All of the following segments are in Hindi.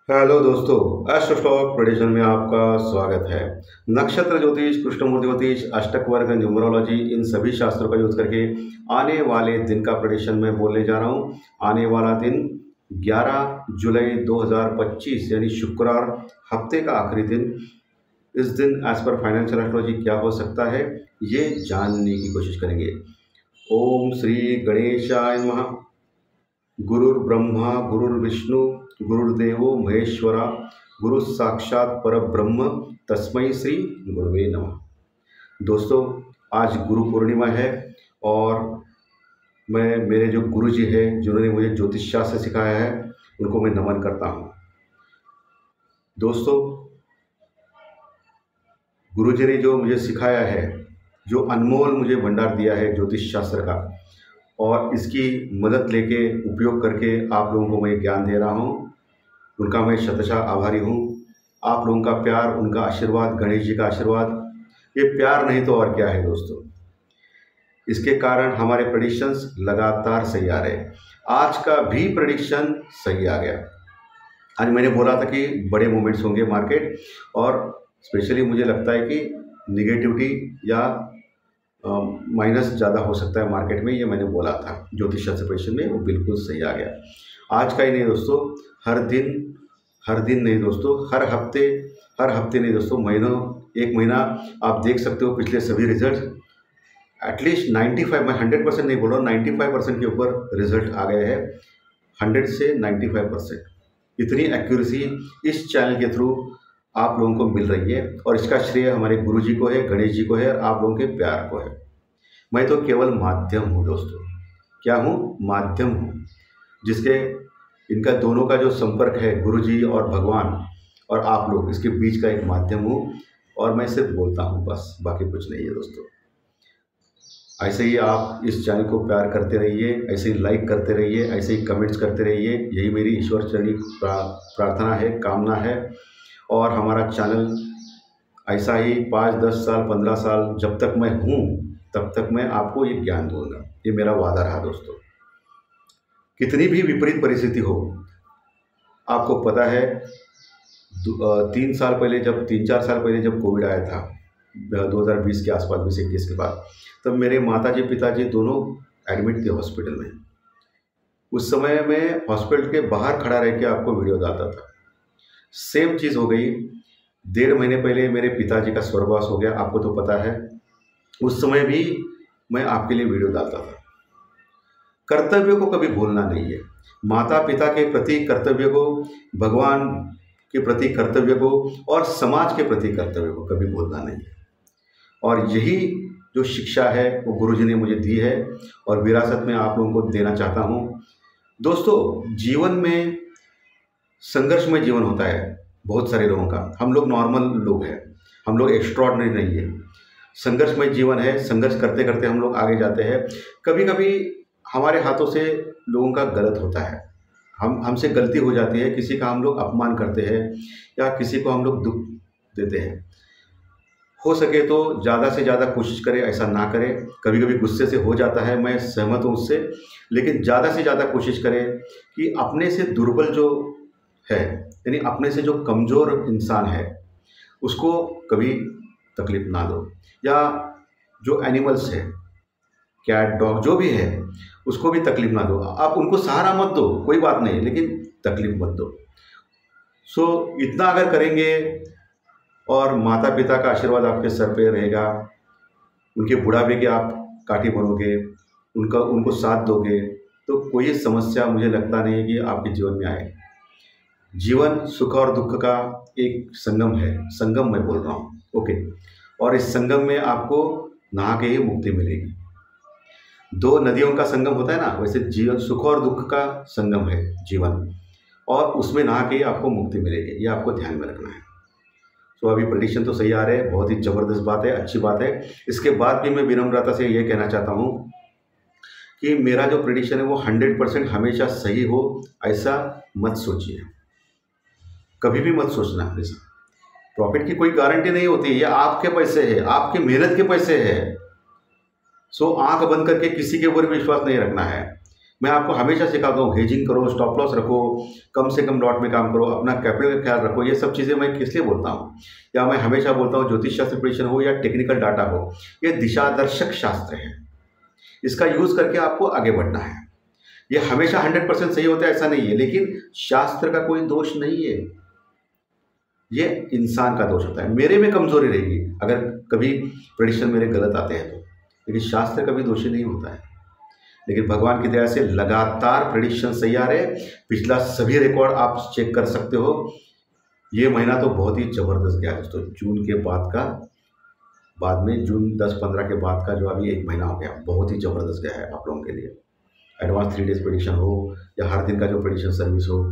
हेलो दोस्तों, एस्ट्रो स्टॉक प्रेडिक्शन में आपका स्वागत है। नक्षत्र ज्योतिष, कृष्णमूर्ति ज्योतिष, अष्टक वर्ग, न्यूमरोलॉजी, इन सभी शास्त्रों का यूज करके आने वाले दिन का प्रेडिक्शन में बोलने जा रहा हूं। आने वाला दिन 11 जुलाई 2025 यानी शुक्रवार, हफ्ते का आखिरी दिन। इस दिन एज पर फाइनेंशियल एस्ट्रोलॉजी क्या हो सकता है, ये जानने की कोशिश करेंगे। ओम श्री गणेशाय नमः। गुरुर्ब्रह्मा गुरुर्विष्णु गुरुर्देवो महेश्वरा, गुरु साक्षात परब्रह्म, तस्मै श्री गुरुवे नमः। दोस्तों, आज गुरु पूर्णिमा है और मैं मेरे जो गुरु जी हैं जिन्होंने मुझे ज्योतिष शास्त्र सिखाया है उनको मैं नमन करता हूँ। दोस्तों, गुरु जी ने जो मुझे सिखाया है, जो अनमोल मुझे भंडार दिया है ज्योतिष शास्त्र का, और इसकी मदद लेके उपयोग करके आप लोगों को मैं ज्ञान दे रहा हूँ, उनका मैं शतशः आभारी हूँ। आप लोगों का प्यार, उनका आशीर्वाद, गणेश जी का आशीर्वाद, ये प्यार नहीं तो और क्या है दोस्तों। इसके कारण हमारे प्रेडिक्शंस लगातार सही आ रहे हैं। आज का भी प्रेडिक्शन सही आ गया। आज मैंने बोला था कि बड़े मूवमेंट्स होंगे मार्केट, और स्पेशली मुझे लगता है कि निगेटिविटी या माइनस ज़्यादा हो सकता है मार्केट में, ये मैंने बोला था ज्योतिष शास्त्र प्रेडिक्शन में, वो बिल्कुल सही आ गया। आज का ही नहीं दोस्तों, हर दिन नहीं दोस्तों, हर हफ्ते नहीं दोस्तों, महीनों, एक महीना आप देख सकते हो पिछले सभी रिजल्ट। एटलीस्ट 95, मैं 100% नहीं बोल रहा हूँ, 95% के ऊपर रिजल्ट आ गए हैं। 100 से 95% इतनी एक्यूरेसी इस चैनल के थ्रू आप लोगों को मिल रही है, और इसका श्रेय हमारे गुरु जी को है, गणेश जी को है, और आप लोगों के प्यार को है। मैं तो केवल माध्यम हूँ दोस्तों। क्या हूँ? माध्यम हूँ, जिसके इनका दोनों का जो संपर्क है, गुरु जी और भगवान और आप लोग, इसके बीच का एक माध्यम हूँ, और मैं सिर्फ बोलता हूँ बस, बाकी कुछ नहीं है दोस्तों। ऐसे ही आप इस चैनल को प्यार करते रहिए, ऐसे ही लाइक करते रहिए, ऐसे ही कमेंट्स करते रहिए, यही मेरी ईश्वर चरणी प्रार्थना है, कामना है। और हमारा चैनल ऐसा ही 5, 10 साल, 15 साल जब तक मैं हूँ तब तक मैं आपको ये ज्ञान दूंगा, ये मेरा वादा रहा दोस्तों। कितनी भी विपरीत परिस्थिति हो, आपको पता है 3 साल पहले, जब 3-4 साल पहले जब कोविड आया था 2020 के आसपास, 2021 के बाद, तब मेरे माताजी पिताजी दोनों एडमिट थे हॉस्पिटल में। उस समय मैं हॉस्पिटल के बाहर खड़ा रह के आपको वीडियो डालता था। सेम चीज़ हो गई 1.5 महीने पहले, मेरे पिताजी का स्वर्गवास हो गया, आपको तो पता है। उस समय भी मैं आपके लिए वीडियो डालता था। कर्तव्य को कभी भूलना नहीं है। माता पिता के प्रति कर्तव्य को, भगवान के प्रति कर्तव्य को, और समाज के प्रति कर्तव्य को कभी भूलना नहीं है। और यही जो शिक्षा है वो गुरुजी ने मुझे दी है, और विरासत में आप लोगों को देना चाहता हूँ। दोस्तों, जीवन में संघर्षमय जीवन होता है बहुत सारे लोगों का। हम लोग नॉर्मल लोग हैं, हम लोग एक्स्ट्रॉर्डिनरी नहीं है। संघर्षमय जीवन है, संघर्ष करते करते हम लोग आगे जाते हैं। कभी कभी हमारे हाथों से लोगों का गलत होता है, हमसे गलती हो जाती है, किसी का हम लोग अपमान करते हैं या किसी को हम लोग दुख देते हैं। हो सके तो ज़्यादा से ज़्यादा कोशिश करें ऐसा ना करें। कभी कभी गुस्से से हो जाता है, मैं सहमत हूँ उससे, लेकिन ज़्यादा से ज़्यादा कोशिश करें कि अपने से दुर्बल जो है, यानी अपने से जो कमज़ोर इंसान है, उसको कभी तकलीफ ना दो। या जो एनिमल्स है, कैट डॉग जो भी है, उसको भी तकलीफ ना दो। आप उनको सहारा मत दो, कोई बात नहीं, लेकिन तकलीफ मत दो। सो इतना अगर करेंगे, और माता पिता का आशीर्वाद आपके सर पे रहेगा, उनके बुढ़ापे के आप काठी बनोगे, उनको साथ दोगे, तो कोई समस्या मुझे लगता नहीं है कि आपके जीवन में आए। जीवन सुख और दुख का एक संगम है, संगम मैं बोल रहा हूँ, ओके। और इस संगम में आपको नहा के ही मुक्ति मिलेगी। 2 नदियों का संगम होता है ना, वैसे जीवन सुख और दुख का संगम है जीवन, और उसमें नहा के ही आपको मुक्ति मिलेगी, ये आपको ध्यान में रखना है। तो अभी प्रेडिक्शन तो सही आ रहे हैं, बहुत ही ज़बरदस्त बात है, अच्छी बात है। इसके बाद भी मैं विनम्रता से ये कहना चाहता हूँ कि मेरा जो प्रेडिक्शन है वो 100% हमेशा सही हो, ऐसा मत सोचिए, कभी भी मत सोचना। ऐसा प्रॉफिट की कोई गारंटी नहीं होती, ये आपके पैसे है, आपके मेहनत के पैसे है। सो आंख बंद करके किसी के ऊपर विश्वास नहीं रखना है। मैं आपको हमेशा सिखाता हूँ हेजिंग करो, स्टॉप लॉस रखो, कम से कम लॉट में काम करो, अपना कैपिटल का ख्याल रखो। ये सब चीज़ें मैं किस लिए बोलता हूँ, या मैं हमेशा बोलता हूँ ज्योतिष शास्त्र प्रेडिक्शन हो या टेक्निकल डाटा हो, ये दिशादर्शक शास्त्र है। इसका यूज़ करके आपको आगे बढ़ना है। ये हमेशा 100% सही होता है ऐसा नहीं है, लेकिन शास्त्र का कोई दोष नहीं है, ये इंसान का दोष होता है। मेरे में कमजोरी रहेगी अगर कभी प्रेडिक्शन मेरे गलत आते हैं तो, लेकिन शास्त्र कभी दोषी नहीं होता है। लेकिन भगवान की दया से लगातार प्रेडिक्शन सही आ रहे, पिछला सभी रिकॉर्ड आप चेक कर सकते हो। ये महीना तो बहुत ही ज़बरदस्त गया दोस्तों, जून के बाद में जून 10-15 के बाद का जो अभी 1 महीना हो गया, बहुत ही ज़बरदस्त गया है आप लोगों के लिए। एडवांस 3 डेज प्रेडिक्शन हो या हर दिन का जो प्रेडिक्शन सर्विस हो,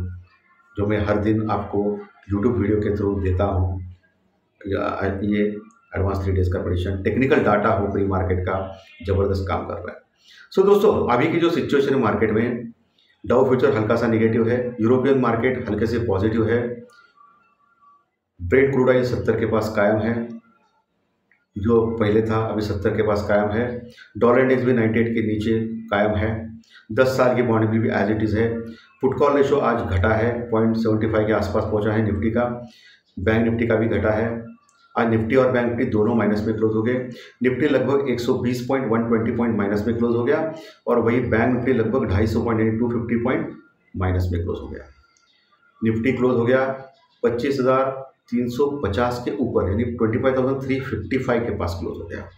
जो मैं हर दिन आपको यूट्यूब वीडियो के थ्रू देता हूँ, या ये एडवांस 3 डेज का प्रेडिक्शन, टेक्निकल डाटा हो प्री मार्केट का, ज़बरदस्त काम कर रहा है। सो दोस्तों, अभी की जो सिचुएशन है मार्केट में, डाउ फ्यूचर हल्का सा नेगेटिव है, यूरोपियन मार्केट हल्के से पॉजिटिव है, ब्रेंट क्रूड ऑयल 70 के पास कायम है, जो पहले था अभी 70 के पास कायम है। डॉलर इंडेक्स भी 98 के नीचे कायम है। 10 साल की बॉन्ड भी एज इट इज़ है। पुट कॉल रेशो आज घटा है, 0.75 के आसपास पहुंचा है निफ्टी का। बैंक निफ्टी का भी घटा है। आज निफ्टी और बैंक निफ्टी दोनों माइनस में क्लोज हो गए। निफ्टी लगभग 120 पॉइंट 120 पॉइंट माइनस में क्लोज हो गया, और वही बैंक निफ्टी लगभग 250 पॉइंट 250 पॉइंट माइनस में क्लोज हो गया। निफ्टी क्लोज हो गया 25,350 के ऊपर, यानी 25,355 के पास क्लोज हो गया।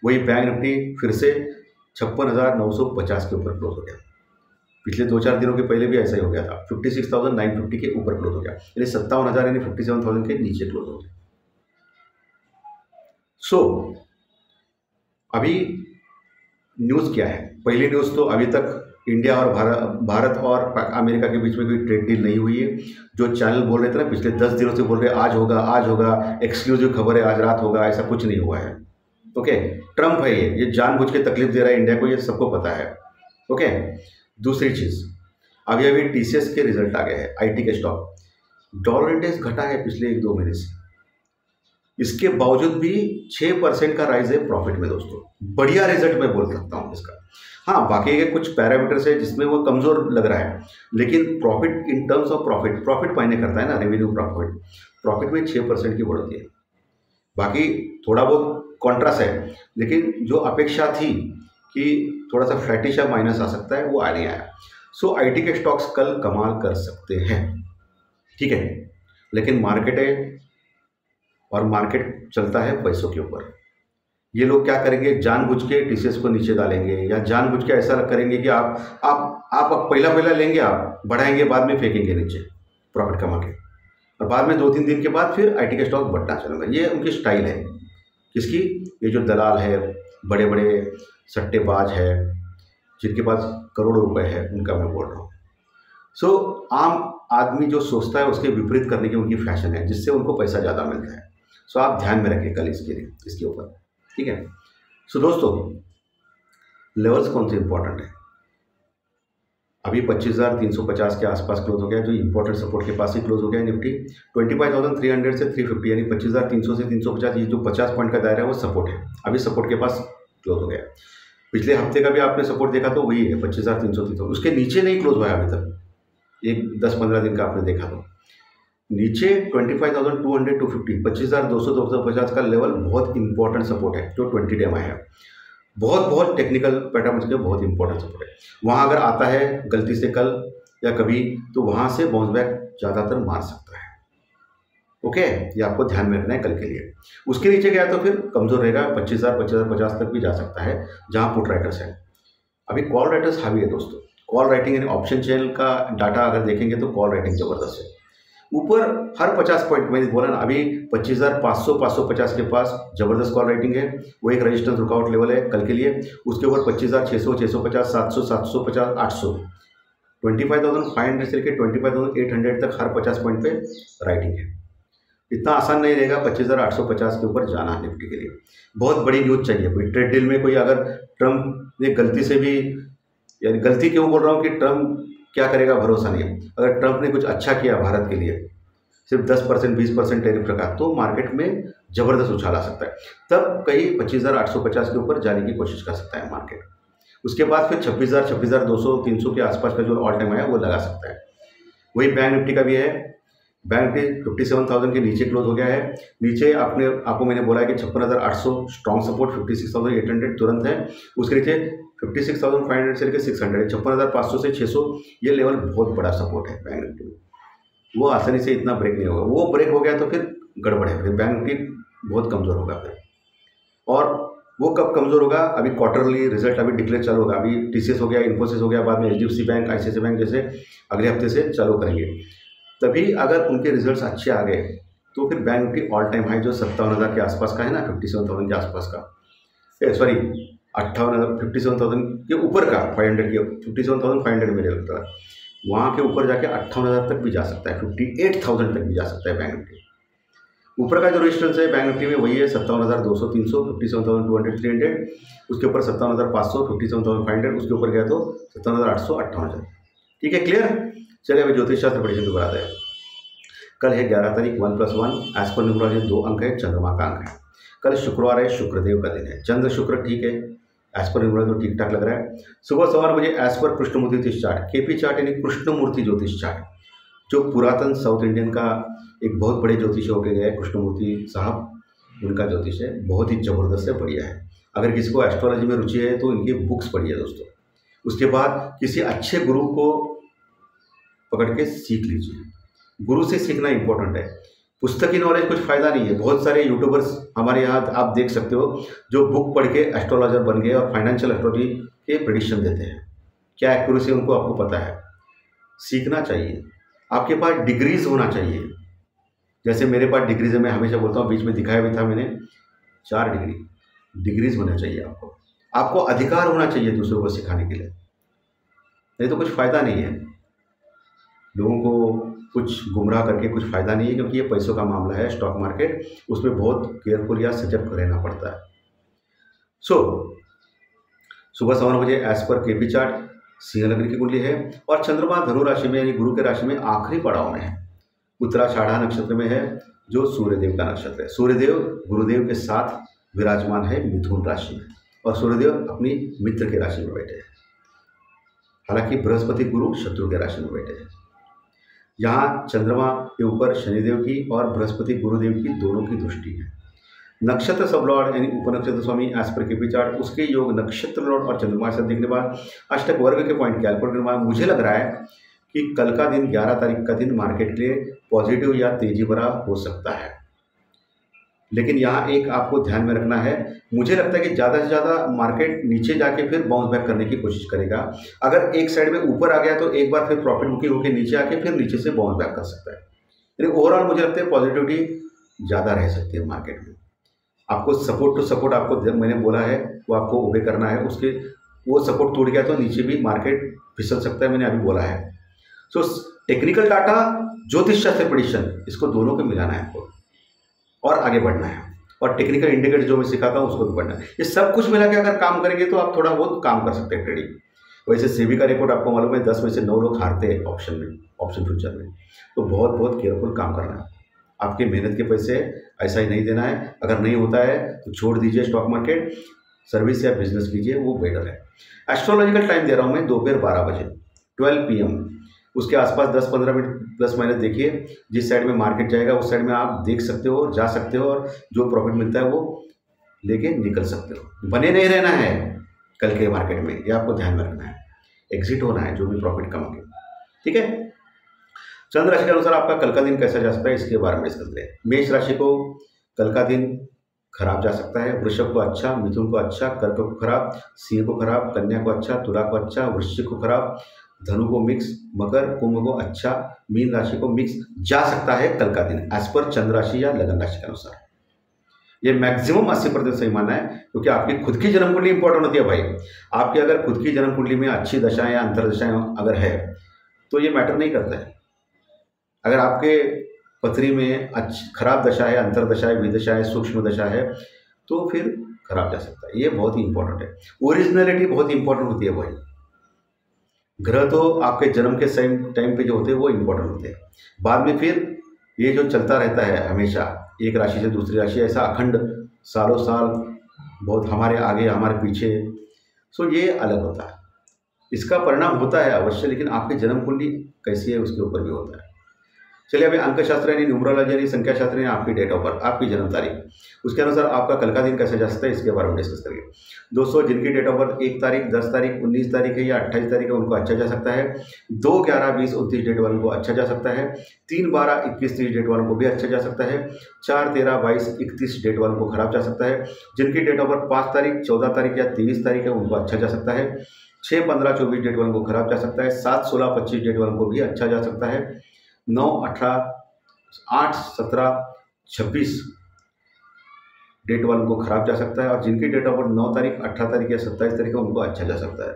वही बैंक निफ्टी फिर से 56,950 के ऊपर क्लोज हो गया। पिछले 2-4 दिनों के पहले भी ऐसा ही हो गया था, 56,950 के ऊपर क्लोज हो गया, यानी 57,000 यानी 57,000 के नीचे क्लोज हो गया। सो अभी न्यूज़ क्या है? पहली न्यूज़ तो अभी तक इंडिया और भारत और अमेरिका के बीच में कोई ट्रेड डील नहीं हुई है। जो चैनल बोल रहे थे ना पिछले 10 दिनों से, बोल रहे आज होगा, एक्सक्लूसिव खबर है, आज रात होगा, ऐसा कुछ नहीं हुआ है। ओके, ट्रम्प है ये जानबूझ के तकलीफ दे रहा है इंडिया को, ये सबको पता है। ओके, दूसरी चीज़, अभी TCS के रिजल्ट आ गए हैं, IT के स्टॉक। डॉलर इंडेक्स घटा है पिछले 1-2 महीने से, इसके बावजूद भी 6% का राइज है प्रॉफिट में दोस्तों। बढ़िया रिजल्ट मैं बोल सकता हूँ इसका। हाँ, बाकी के कुछ पैरामीटर्स है जिसमें वो कमज़ोर लग रहा है, लेकिन profit in terms of profit मायने करता है ना, रेवेन्यू प्रॉफिट में 6% की बढ़ोतरी है। बाकी थोड़ा बहुत कॉन्ट्रास्ट है, लेकिन जो अपेक्षा थी कि थोड़ा सा फ्लैटिश या माइनस आ सकता है, वो आ नहीं आया। सो IT के स्टॉक्स कल कमाल कर सकते हैं, ठीक है। लेकिन मार्केट है और मार्केट चलता है पैसों के ऊपर। ये लोग क्या करेंगे, जानबूझ के TCS को नीचे डालेंगे, या जानबूझ के ऐसा करेंगे कि आप पहला लेंगे, आप बढ़ाएंगे, बाद में फेंकेंगे नीचे प्रॉफिट कमा के, और बाद में 2-3 दिन के बाद फिर IT के स्टॉक बढ़ना चलेगा। ये उनकी स्टाइल है। किसकी? ये जो दलाल है, बड़े बड़े सट्टेबाज है, जिनके पास करोड़ों रुपए है, उनका मैं बोल रहा हूँ। सो आम आदमी जो सोचता है उसके विपरीत करने की उनकी फैशन है, जिससे उनको पैसा ज़्यादा मिलता है। सो आप ध्यान में रखें कल इसके ऊपर, ठीक है। सो दोस्तों, लेवल्स कौन से इंपॉर्टेंट है? अभी 25,350 के आसपास क्लोज हो गया, जो इंपॉर्टेंट सपोर्ट के पास ही क्लोज हो गया निफ्टी। 25,300 से 350, यानी 25,300 से 350, ये जो 50 पॉइंट का दायरा है वो सपोर्ट है, अभी सपोर्ट के पास क्लोज हो गया। पिछले हफ्ते का भी आपने सपोर्ट देखा तो वही है 25,300, उसके नीचे नहीं क्लोज हुआ है अभी तक। एक 10-15 दिन का आपने देखा तो नीचे 25,200 टू 50, 25,200-250 का लेवल बहुत इंपॉर्टेंट सपोर्ट है, जो 20 डे में है। बहुत टेक्निकल पैटर्न के बहुत इंपॉर्टेंट सपोर्ट है। वहाँ अगर आता है गलती से कल या कभी, तो वहाँ से बाउंस बैक ज़्यादातर मार सकता है। ओके, ये आपको ध्यान में रखना है कल के लिए। उसके नीचे गया तो फिर कमज़ोर रहेगा, 25,000 तक भी जा सकता है, जहाँ पुट राइटर्स है। अभी कॉल राइटर्स हावी है दोस्तों। कॉल राइटिंग यानी ऑप्शन चैनल का डाटा अगर देखेंगे तो कॉल राइटिंग ज़बरदस्त है। ऊपर हर 50 पॉइंट, मैंने बोला ना, अभी 25,550 के पास ज़बरदस्त कॉल राइटिंग है। वो एक रेजिस्टेंस रुकआउट लेवल है कल के लिए। उसके ऊपर 25,600, 650, 700, 750, 800, 25,500 से लेकर 25,800 तक हर 50 पॉइंट पे राइटिंग है। इतना आसान नहीं रहेगा 25,850 के ऊपर जाना निफ्टी के लिए। बहुत बड़ी न्यूज़ चाहिए। कोई ट्रेड डील में कोई अगर ट्रम्प ने गलती से भी, यानी गलती क्यों बोल रहा हूँ कि ट्रम्प क्या करेगा भरोसा नहीं है। अगर ट्रम्प ने कुछ अच्छा किया भारत के लिए, सिर्फ 10%, 20% टैरिफ रखा, तो मार्केट में ज़बरदस्त उछाल आ सकता है। तब कहीं 25,850 के ऊपर जाने की कोशिश कर सकता है मार्केट। उसके बाद फिर 26,200 300 के आसपास का जो ऑल टाइम है वो लगा सकता है। वही बैंक निफ्टी का भी है। बैंक निफ्टी 57,000 के नीचे क्लोज हो गया है। नीचे आपको मैंने बोला है कि 56,800 स्ट्रॉन्ग सपोर्ट, 56,800 तुरंत है। उसके नीचे 56,500 से लेकर 600, 56,500 से 600 ये लेवल बहुत बड़ा सपोर्ट है बैंक निफ्टी में। वो आसानी से इतना ब्रेक नहीं होगा। वो ब्रेक हो गया तो फिर गड़बड़ है, फिर बैंक निफ्टी बहुत कमज़ोर होगा फिर। और वो कब कमज़ोर होगा? अभी क्वार्टरली रिजल्ट अभी डिक्लेयर चालू होगा। अभी टीसीएस हो गया, इन्फोसिस हो गया, बाद में एचडीएफसी बैंक, आईसीआईसीआई बैंक जैसे अगले हफ्ते से चालू करेंगे। तभी अगर उनके रिजल्ट्स अच्छे आ गए तो फिर bank Nifty all time high जो 57,000 के आसपास का है ना, 57,000 के आसपास का, सॉरी 57,000 के ऊपर का, 500 के 57,500 मेरे लगता है, वहाँ के ऊपर जाके 58,000 तक भी जा सकता है, 58,000 तक भी जा सकता है बैंक निफ्टी। ऊपर का जो रेजिस्टेंस है बैंक निफ्टी में वही है 57,200 300, 57,200 300, उसके ऊपर 57,500, 57,500, उसके ऊपर गया तो 57,800 58,000। ठीक है, क्लियर? चलिए अभी ज्योतिष शास्त्र परीक्षण को बताते हैं। कल है 11 तारीख, 1+1 एज पर न्यूमरोलॉजी 2 अंक है, चंद्रमा का अंक है। कल शुक्रवार है, शुक्रदेव का दिन है। चंद्र शुक्र ठीक है, एज पर न्यूमरोलॉजी तो ठीक ठाक लग रहा है। सुबह 7 बजे एज पर कृष्णमूर्ति ज्योतिष चार्ट, केपी चार्ट यानी कृष्णमूर्ति ज्योतिष चार्ट, जो पुरातन साउथ इंडियन का एक बहुत बड़े ज्योतिष हो गए हैं कृष्णमूर्ति साहब, उनका ज्योतिष है, बहुत ही ज़बरदस्त है, बढ़िया है। अगर किसी को एस्ट्रोलॉजी में रुचि है तो इनकी बुक्स पढ़िए दोस्तों। उसके बाद किसी अच्छे गुरु को पकड़ के सीख लीजिए। गुरु से सीखना इंपॉर्टेंट है। पुस्तकी नॉलेज कुछ फ़ायदा नहीं है। बहुत सारे यूट्यूबर्स हमारे यहाँ आप देख सकते हो जो बुक पढ़ के एस्ट्रोलॉजर बन गए और फाइनेंशियल एस्ट्रोलॉजी के प्रेडिक्शन देते हैं। क्या एक्यूरेसी उनको आपको पता है? सीखना चाहिए। आपके पास डिग्रीज होना चाहिए। जैसे मेरे पास डिग्रीज है, मैं हमेशा बोलता हूँ, बीच में दिखाया भी था मैंने 4 डिग्रीज होना चाहिए आपको। आपको अधिकार होना चाहिए दूसरों को सिखाने के लिए, नहीं तो कुछ फ़ायदा नहीं है। लोगों को कुछ गुमराह करके कुछ फ़ायदा नहीं है, क्योंकि ये पैसों का मामला है। स्टॉक मार्केट, उसमें बहुत केयरफुल या सजग रहना पड़ता है। सुबह 7 बजे as per KP chart Singh लग्न की कुंडली है और चंद्रमा धनु राशि में यानी गुरु के राशि में आखिरी पड़ाव में है। उत्तराषाढ़ा नक्षत्र में है जो सूर्यदेव का नक्षत्र है। सूर्यदेव गुरुदेव के साथ विराजमान है मिथुन राशि में, और सूर्यदेव अपनी मित्र के राशि में बैठे हैं। हालांकि बृहस्पति गुरु शत्रु के राशि में बैठे हैं। यहाँ चंद्रमा के ऊपर शनिदेव की और बृहस्पति गुरुदेव की दोनों की दृष्टि है। नक्षत्र सब लॉर्ड यानी उपनक्षत्र स्वामी एज पर केपी चार्ट, उसके योग नक्षत्र लॉर्ड और चंद्रमा से देखने के बाद अष्टक वर्ग के पॉइंट कैलकुलेट करने के बाद मुझे लग रहा है कि कल का दिन 11 तारीख का दिन मार्केट के लिए पॉजिटिव या तेजी भरा हो सकता है। लेकिन यहाँ एक आपको ध्यान में रखना है, मुझे लगता है कि ज़्यादा से ज़्यादा मार्केट नीचे जाके फिर बाउंस बैक करने की कोशिश करेगा। अगर एक साइड में ऊपर आ गया तो एक बार फिर प्रॉफिट बुकिंग होकर नीचे आके फिर नीचे से बाउंस बैक कर सकता है। यानी ओवरऑल मुझे लगता है पॉजिटिविटी ज़्यादा रह सकती है मार्केट में। आपको सपोर्ट टू सपोर्ट आपको मैंने बोला है वो आपको ओबे करना है। उसके वो सपोर्ट टूट गया तो नीचे भी मार्केट फिसल सकता है, मैंने अभी बोला है। सो टेक्निकल डाटा, ज्योतिष शास्त्र प्रेडिक्शन, इसको दोनों को मिलाना है आपको और आगे बढ़ना है। और टेक्निकल इंडिकेटर जो मैं सिखाता हूँ उसको भी बढ़ना है। ये सब कुछ मिला के अगर काम करेंगे तो आप थोड़ा बहुत काम कर सकते हैं ट्रेडिंग। वैसे सेबी का रिपोर्ट आपको मालूम है 10 में से 9 लोग हारते हैं ऑप्शन फ्यूचर में। तो बहुत केयरफुल काम करना है। आपके मेहनत के पैसे ऐसा ही नहीं देना है। अगर नहीं होता है तो छोड़ दीजिए स्टॉक मार्केट, सर्विस या बिजनेस कीजिए, वो बेटर है। एस्ट्रोलॉजिकल टाइम दे रहा हूँ मैं दोपहर 12 बजे 12 PM, उसके आसपास 10-15 मिनट प्लस माइनस देखिए। जिस साइड में मार्केट जाएगा उस साइड में आप देख सकते हो, जा सकते हो और जो प्रॉफिट मिलता है वो लेके निकल सकते हो। बने नहीं रहना है कल के मार्केट में, ये आपको ध्यान में रखना है। एग्जिट होना है जो भी प्रॉफिट कमाओगे, ठीक है। चंद्र राशि के अनुसार आपका कल का दिन कैसा जा सकता है इसके बारे में डिस्कस करें। मेष राशि को कल का दिन खराब जा सकता है। वृषभ को अच्छा, मिथुन को अच्छा, कर्क को खराब, सिंह को खराब, कन्या को अच्छा, तुला को अच्छा, वृश्चिक को खराब, धनु को मिक्स, मकर कुंभ को अच्छा, मीन राशि को मिक्स जा सकता है कल का दिन एज पर चंद्र राशि या लगन राशि के अनुसार। ये मैक्सिमम 80% सही मानना है, क्योंकि आपकी खुद की जन्म कुंडली इंपॉर्टेंट होती है भाई। आपकी अगर खुद की जन्म कुंडली में अच्छी दशाएं या अंतरदशाएं अगर है तो ये मैटर नहीं करता है। अगर आपके पथरी में खराब दशा है, अंतरदशा है, विदशा है, सूक्ष्म दशा है तो फिर खराब जा सकता है। ये बहुत ही इंपॉर्टेंट है। ओरिजिनलिटी बहुत इंपॉर्टेंट होती है भाई। ग्रह तो आपके जन्म के सेम टाइम पे जो होते हैं वो इंपॉर्टेंट होते हैं। बाद में फिर ये जो चलता रहता है हमेशा एक राशि से दूसरी राशि, ऐसा अखंड सालों साल बहुत हमारे आगे हमारे पीछे सो ये अलग होता है, इसका परिणाम होता है अवश्य, लेकिन आपकी जन्म कुंडली कैसी है उसके ऊपर भी होता है। चलिए अभी अंक शास्त्र यानी न्यूमरोलॉजी यानी संख्या शास्त्र यानी आपकी डेट ऑफ बर्थ, आपकी जन्म तारीख, उसके अनुसार आपका कल का दिन कैसे जा सकता है इसके बारे में डिस्कस करेंगे। दोस्तों जिनकी डेट ऑफ बर्थ 1 तारीख, 10 तारीख, 19 तारीख है या 28 तारीख है उनको अच्छा जा सकता है। 2, 11, 20, 29 डेट वालों को अच्छा जा सकता है। 3, 12, 21, 30 डेट वालों को भी अच्छा जा सकता है। 4, 13, 22, 31 डेट वालों को खराब जा सकता है। जिनकी डेट ऑफ बर्थ 5 तारीख, 14 तारीख या 23 तारीख है उनको अच्छा जा सकता है। 6, 15, 24 डेट वालों को खराब जा सकता है। 7, 16, 25 डेट वालों को भी अच्छा जा सकता है। 9, 18, 8, 17, 26 डेट वालों को खराब जा सकता है। और जिनकी डेट ऑफ बर्थ 9 तारीख, 18 तारीख या 27 तारीख है उनको अच्छा जा सकता है।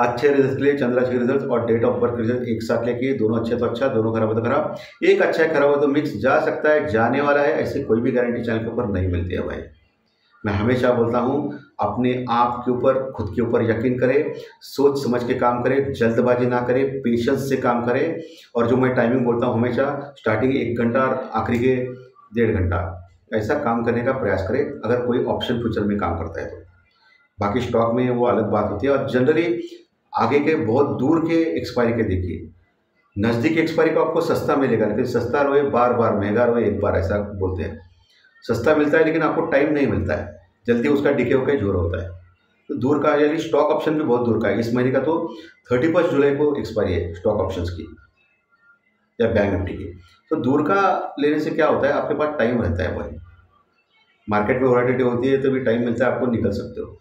अच्छे रिजल्ट के लिए चंद्र राशि के रिजल्ट और डेट ऑफ बर्थ के रिजल्ट एक साथ लेके, दोनों अच्छे तो अच्छा, दोनों खराब हो तो खराब, एक अच्छा है खराब हो तो मिक्स जा सकता है, जाने वाला है, ऐसी कोई भी गारंटी चैनल के ऊपर नहीं मिलती है भाई। मैं हमेशा बोलता हूँ अपने आप के ऊपर, खुद के ऊपर यकीन करें, सोच समझ के काम करें, जल्दबाजी ना करें, पेशेंस से काम करें। और जो मैं टाइमिंग बोलता हूँ हमेशा, स्टार्टिंग 1 घंटा और आखिरी के 1.5 घंटा, ऐसा काम करने का प्रयास करें अगर कोई ऑप्शन फ्यूचर में काम करता है तो। बाकी स्टॉक में वो अलग बात होती है। और जनरली आगे के बहुत दूर के एक्सपायरी के देखिए, नज़दीक एक्सपायरी को आपको सस्ता मिलेगा, लेकिन सस्ता रोए बार बार, महंगा रोए एक बार, ऐसा बोलते हैं। सस्ता मिलता है लेकिन आपको टाइम नहीं मिलता है, जल्दी उसका डिके होकर जोर होता है। तो दूर का यानी स्टॉक ऑप्शन भी बहुत दूर का है। इस महीने का तो 31 जुलाई को एक्सपायरी है स्टॉक ऑप्शंस की या बैंक निफ्टी की। तो दूर का लेने से क्या होता है, आपके पास टाइम रहता है भाई, मार्केट में वॉलेटिलिटी होती है तो भी टाइम मिलता है, आपको निकल सकते हो।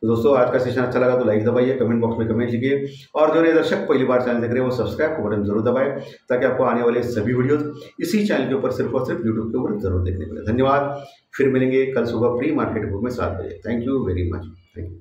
तो दोस्तों आज का सेशन अच्छा लगा तो लाइक दबाइए, कमेंट बॉक्स में कमेंट लिखिए, और जो नए दर्शक पहली बार चैनल देख रहे हैं वो सब्सक्राइब का बटन जरूर दबाएं ताकि आपको आने वाले सभी वीडियोस इसी चैनल के ऊपर सिर्फ और सिर्फ यूट्यूब के ऊपर जरूर देखने को मिले। धन्यवाद, फिर मिलेंगे कल सुबह प्री मार्केट बुक में 7 बजे। Thank you very much, thank you.